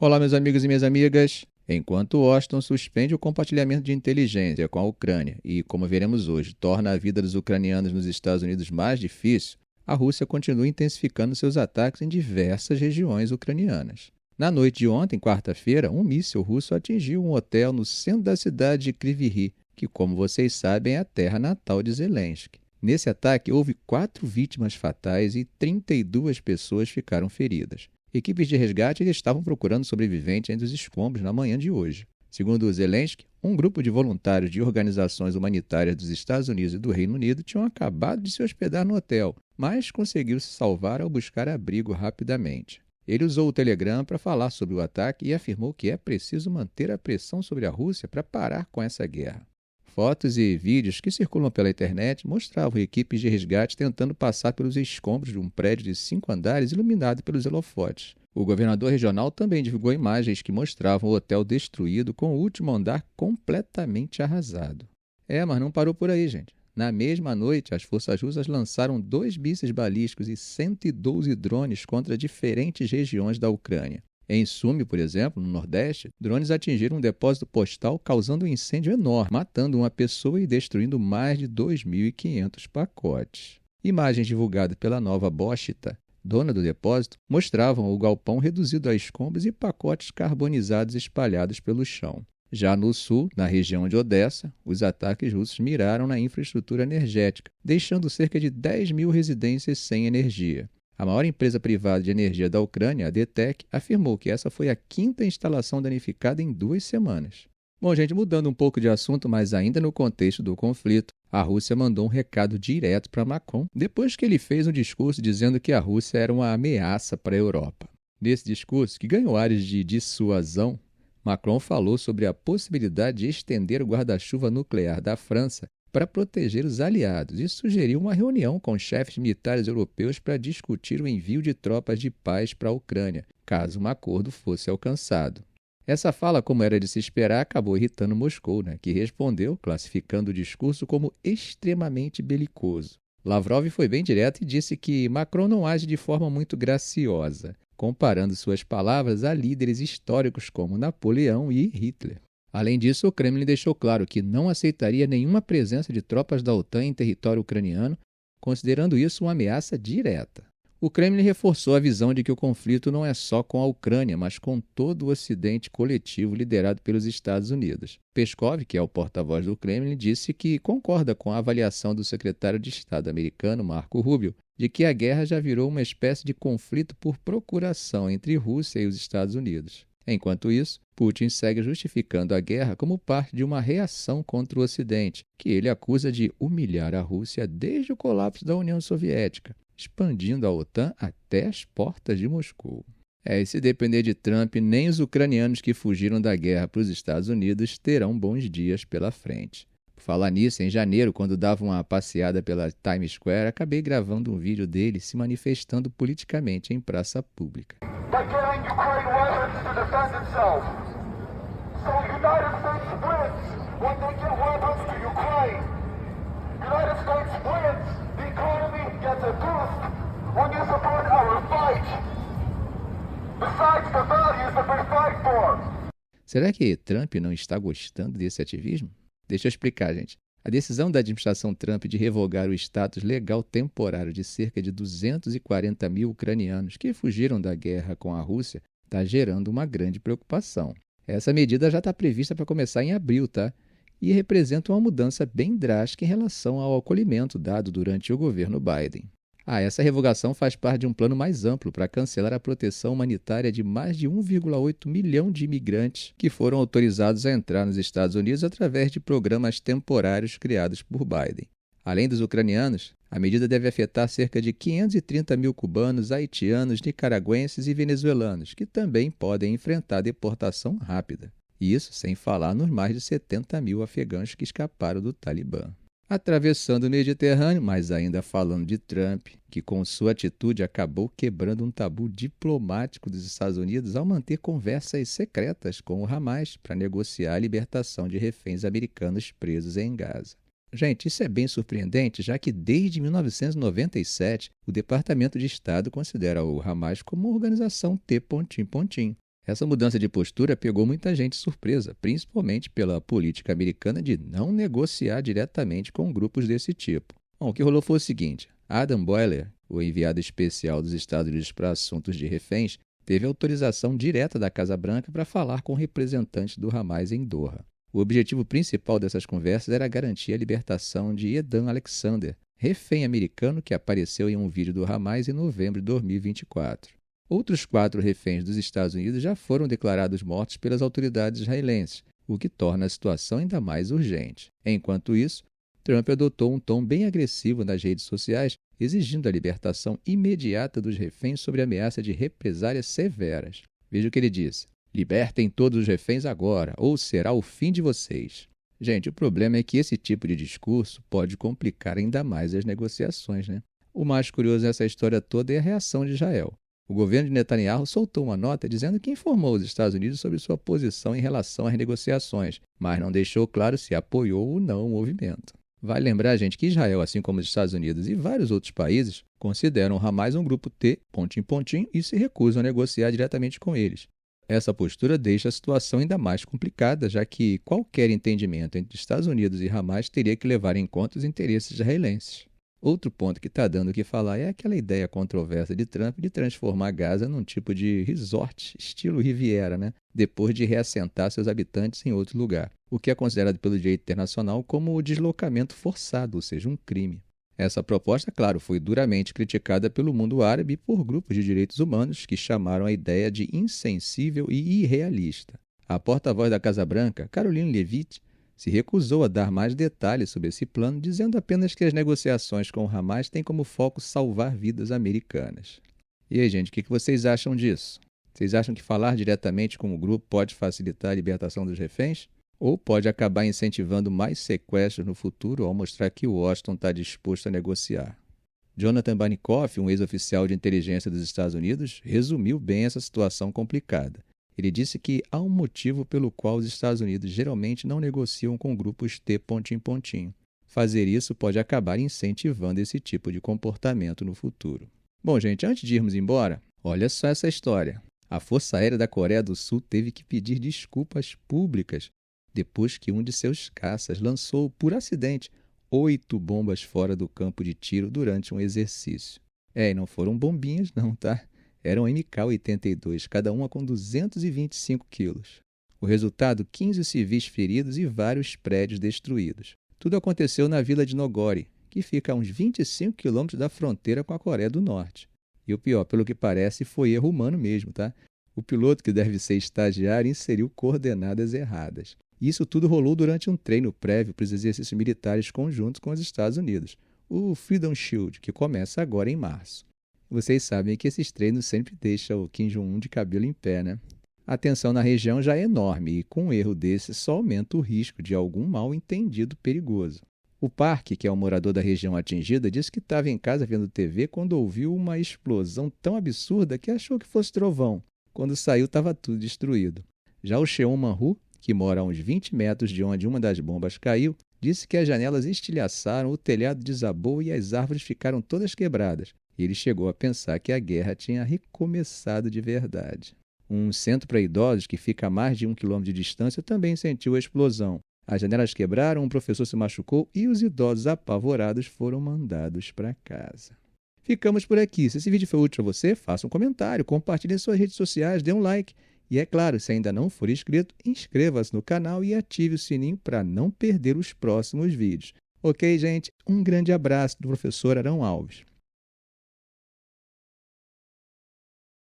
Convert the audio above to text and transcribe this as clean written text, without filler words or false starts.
Olá, meus amigos e minhas amigas. Enquanto Washington suspende o compartilhamento de inteligência com a Ucrânia e, como veremos hoje, torna a vida dos ucranianos nos Estados Unidos mais difícil, a Rússia continua intensificando seus ataques em diversas regiões ucranianas. Na noite de ontem, quarta-feira, um míssil russo atingiu um hotel no centro da cidade de Kryvyi Rih, que, como vocês sabem, é a terra natal de Zelensky. Nesse ataque, houve 4 vítimas fatais e 32 pessoas ficaram feridas. Equipes de resgate estavam procurando sobreviventes entre os escombros na manhã de hoje. Segundo Zelensky, um grupo de voluntários de organizações humanitárias dos Estados Unidos e do Reino Unido tinham acabado de se hospedar no hotel, mas conseguiu se salvar ao buscar abrigo rapidamente. Ele usou o Telegram para falar sobre o ataque e afirmou que é preciso manter a pressão sobre a Rússia para parar com essa guerra. Fotos e vídeos que circulam pela internet mostravam equipes de resgate tentando passar pelos escombros de um prédio de 5 andares iluminado pelos holofotes. O governador regional também divulgou imagens que mostravam o hotel destruído com o último andar completamente arrasado. Mas não parou por aí, gente. Na mesma noite, as forças russas lançaram 2 mísseis balísticos e 112 drones contra diferentes regiões da Ucrânia. Em Sumi, por exemplo, no Nordeste, drones atingiram um depósito postal causando um incêndio enorme, matando uma pessoa e destruindo mais de 2.500 pacotes. Imagens divulgadas pela Nova Bochita, dona do depósito, mostravam o galpão reduzido a escombros e pacotes carbonizados espalhados pelo chão. Já no sul, na região de Odessa, os ataques russos miraram na infraestrutura energética, deixando cerca de 10.000 residências sem energia. A maior empresa privada de energia da Ucrânia, a DTEK, afirmou que essa foi a 5ª instalação danificada em 2 semanas. Bom, gente, mudando um pouco de assunto, mas ainda no contexto do conflito, a Rússia mandou um recado direto para Macron, depois que ele fez um discurso dizendo que a Rússia era uma ameaça para a Europa. Nesse discurso, que ganhou áreas de dissuasão, Macron falou sobre a possibilidade de estender o guarda-chuva nuclear da França para proteger os aliados e sugeriu uma reunião com chefes militares europeus para discutir o envio de tropas de paz para a Ucrânia, caso um acordo fosse alcançado. Essa fala, como era de se esperar, acabou irritando Moscou, que respondeu, classificando o discurso como extremamente belicoso. Lavrov foi bem direto e disse que Macron não age de forma muito graciosa, comparando suas palavras a líderes históricos como Napoleão e Hitler. Além disso, o Kremlin deixou claro que não aceitaria nenhuma presença de tropas da OTAN em território ucraniano, considerando isso uma ameaça direta. O Kremlin reforçou a visão de que o conflito não é só com a Ucrânia, mas com todo o Ocidente coletivo liderado pelos Estados Unidos. Peskov, que é o porta-voz do Kremlin, disse que concorda com a avaliação do secretário de Estado americano, Marco Rubio, de que a guerra já virou uma espécie de conflito por procuração entre Rússia e os Estados Unidos. Enquanto isso, Putin segue justificando a guerra como parte de uma reação contra o Ocidente, que ele acusa de humilhar a Rússia desde o colapso da União Soviética, expandindo a OTAN até as portas de Moscou. E se depender de Trump, nem os ucranianos que fugiram da guerra para os Estados Unidos terão bons dias pela frente. Por falar nisso, em janeiro, quando dava uma passeada pela Times Square, acabei gravando um vídeo dele se manifestando politicamente em praça pública. By giving Ukraine weapons to defend itself. So United States wins when they give weapons to Ukraine. United States wins. The economy gets a boost when you support our fight. Besides the values that we fight for. Será que Trump não está gostando desse ativismo? Deixa eu explicar, gente. A decisão da administração Trump de revogar o status legal temporário de cerca de 240 mil ucranianos que fugiram da guerra com a Rússia está gerando uma grande preocupação. Essa medida já está prevista para começar em abril, e representa uma mudança bem drástica em relação ao acolhimento dado durante o governo Biden. Essa revogação faz parte de um plano mais amplo para cancelar a proteção humanitária de mais de 1,8 milhão de imigrantes que foram autorizados a entrar nos Estados Unidos através de programas temporários criados por Biden. Além dos ucranianos, a medida deve afetar cerca de 530 mil cubanos, haitianos, nicaragüenses e venezuelanos, que também podem enfrentar deportação rápida. Isso sem falar nos mais de 70 mil afegãos que escaparam do Talibã. Atravessando o Mediterrâneo, mas ainda falando de Trump, que com sua atitude acabou quebrando um tabu diplomático dos Estados Unidos ao manter conversas secretas com o Hamas para negociar a libertação de reféns americanos presos em Gaza. Gente, isso é bem surpreendente, já que desde 1997 o Departamento de Estado considera o Hamas como uma organização T***. Essa mudança de postura pegou muita gente surpresa, principalmente pela política americana de não negociar diretamente com grupos desse tipo. Bom, o que rolou foi o seguinte: Adam Boehler, o enviado especial dos Estados Unidos para assuntos de reféns, teve autorização direta da Casa Branca para falar com representantes do Hamas em Doha. O objetivo principal dessas conversas era garantir a libertação de Edan Alexander, refém americano que apareceu em um vídeo do Hamas em novembro de 2024. Outros 4 reféns dos Estados Unidos já foram declarados mortos pelas autoridades israelenses, o que torna a situação ainda mais urgente. Enquanto isso, Trump adotou um tom bem agressivo nas redes sociais, exigindo a libertação imediata dos reféns sob ameaça de represálias severas. Veja o que ele disse: "Libertem todos os reféns agora, ou será o fim de vocês." Gente, o problema é que esse tipo de discurso pode complicar ainda mais as negociações, né? O mais curioso nessa história toda é a reação de Israel. O governo de Netanyahu soltou uma nota dizendo que informou os Estados Unidos sobre sua posição em relação às negociações, mas não deixou claro se apoiou ou não o movimento. Vale lembrar, gente, que Israel, assim como os Estados Unidos e vários outros países, consideram o Hamas um grupo T, pontinho, pontinho, e se recusam a negociar diretamente com eles. Essa postura deixa a situação ainda mais complicada, já que qualquer entendimento entre Estados Unidos e Hamas teria que levar em conta os interesses israelenses. Outro ponto que está dando o que falar é aquela ideia controversa de Trump de transformar Gaza num tipo de resort, estilo Riviera, né? Depois de reassentar seus habitantes em outro lugar, o que é considerado pelo direito internacional como o deslocamento forçado, ou seja, um crime. Essa proposta, claro, foi duramente criticada pelo mundo árabe e por grupos de direitos humanos que chamaram a ideia de insensível e irrealista. A porta-voz da Casa Branca, Caroline Leavitt, se recusou a dar mais detalhes sobre esse plano, dizendo apenas que as negociações com o Hamas têm como foco salvar vidas americanas. E aí, gente, o que vocês acham disso? Vocês acham que falar diretamente com o grupo pode facilitar a libertação dos reféns? Ou pode acabar incentivando mais sequestros no futuro ao mostrar que Washington está disposto a negociar? Jonathan Banikoff, um ex-oficial de inteligência dos Estados Unidos, resumiu bem essa situação complicada. Ele disse que há um motivo pelo qual os Estados Unidos geralmente não negociam com grupos T pontinho pontinho. Fazer isso pode acabar incentivando esse tipo de comportamento no futuro. Bom, gente, antes de irmos embora, olha só essa história. A Força Aérea da Coreia do Sul teve que pedir desculpas públicas depois que um de seus caças lançou, por acidente, 8 bombas fora do campo de tiro durante um exercício. E não foram bombinhas não, tá? Eram MK-82, cada uma com 225 quilos. O resultado, 15 civis feridos e vários prédios destruídos. Tudo aconteceu na vila de Nogori, que fica a uns 25 quilômetros da fronteira com a Coreia do Norte. E o pior, pelo que parece, foi erro humano mesmo, tá? O piloto, que deve ser estagiário, inseriu coordenadas erradas. Isso tudo rolou durante um treino prévio para os exercícios militares conjuntos com os Estados Unidos, o Freedom Shield, que começa agora em março. Vocês sabem que esses treinos sempre deixam o Kim Jong-un de cabelo em pé, né? A tensão na região já é enorme e, com um erro desse, só aumenta o risco de algum mal-entendido perigoso. O Park, que é um morador da região atingida, disse que estava em casa vendo TV quando ouviu uma explosão tão absurda que achou que fosse trovão. Quando saiu, estava tudo destruído. Já o Cheon Man-hu, que mora a uns 20 metros de onde uma das bombas caiu, disse que as janelas estilhaçaram, o telhado desabou e as árvores ficaram todas quebradas. Ele chegou a pensar que a guerra tinha recomeçado de verdade. Um centro para idosos, que fica a mais de 1 quilômetro de distância, também sentiu a explosão. As janelas quebraram, um professor se machucou e os idosos apavorados foram mandados para casa. Ficamos por aqui. Se esse vídeo foi útil para você, faça um comentário, compartilhe em suas redes sociais, dê um like. E é claro, se ainda não for inscrito, inscreva-se no canal e ative o sininho para não perder os próximos vídeos. Ok, gente? Um grande abraço do professor Arão Alves.